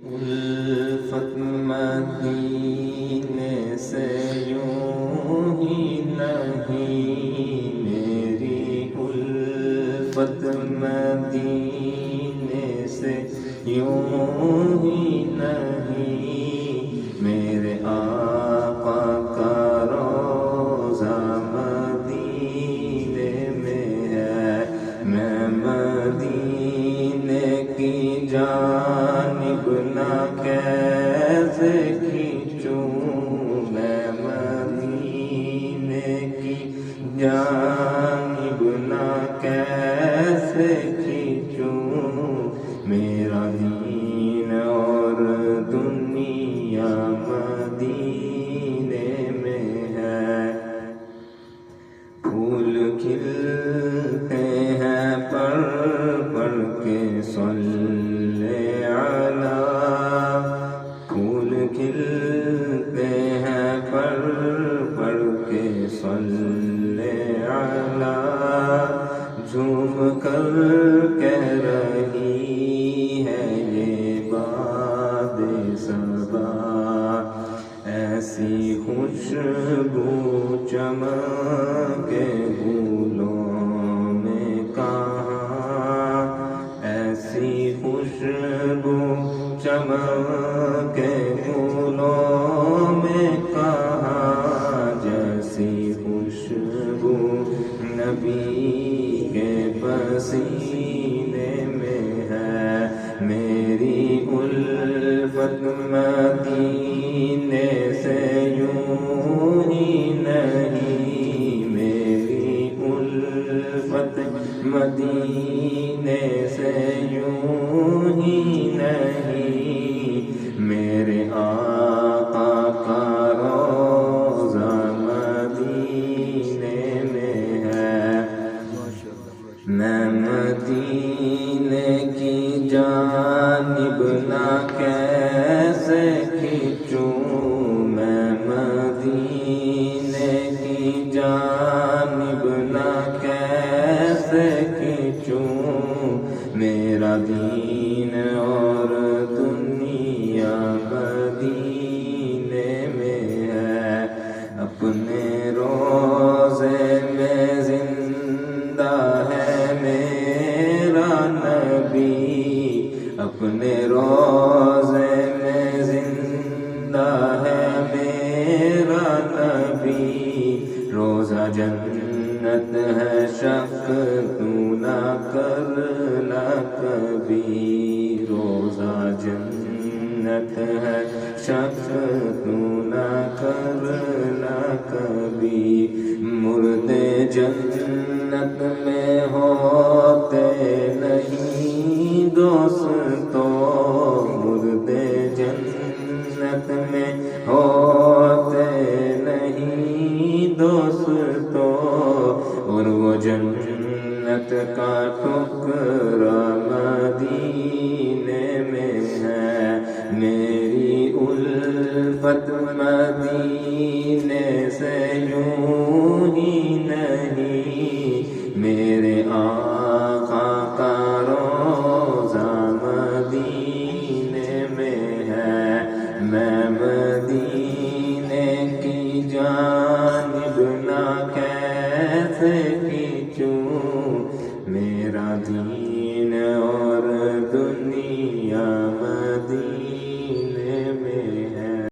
الفت مدینے سے یوں ہی نہیں، میری الفت مدینے سے یوں ہی نہیں، میرے آقا کا روضہ مدینے میں ہے، میں مدینے کی جانب نہ کیسے کھینچوں، میں مدینے کی جانب نہ کیسے کھینچوں، میرا دین اور دنیا مدینے میں ہے، پھول کھلتے ہیں پڑھ پڑھ کے صلی علی، پھول کھلتے ہیں پڑھ پڑھ کے صلی علی، جھوم کر کہہ رہی ہے یہ باد صبا، ایسی خوشبو چمکے پھولوں میں کہاں، ایسی خوشبو چمکے پھولوں میں کہاں، جیسی خوشبو نبی کے پسینے میں ہے، میری الفت مدینے سے یوں ہی نہیں، میری الفت مدینے سے یوں ہی نہیں، میرے آقا کا روضہ مدینے میں ہے، میں مدینے کی جانب نہ کیسے کھینچوں، میں مدینے کی جانب نہ کیسے کھینچوں، میرا دین اور دنیا مدینے میں ہے، اپنے روضے میں زندہ ہے میرا نبی، اپنے روضے میں زندہ ہے میرا نبی، روضہ جنت ہے شک تو نہ کرنا کبھی، روضہ جنت ہے شک تو نہ کرنا کبھی، مردے جنت میں ہوتے نہیں دوستو، مردے جنت میں ہوتے نہیں دوستو، اور وہ جنت کا ٹکڑا مدینے میں ہے، میری الفت مدینے سے یوں ہی نہیں، میرے آقا کا روضہ مدینے میں ہے، میں مدینے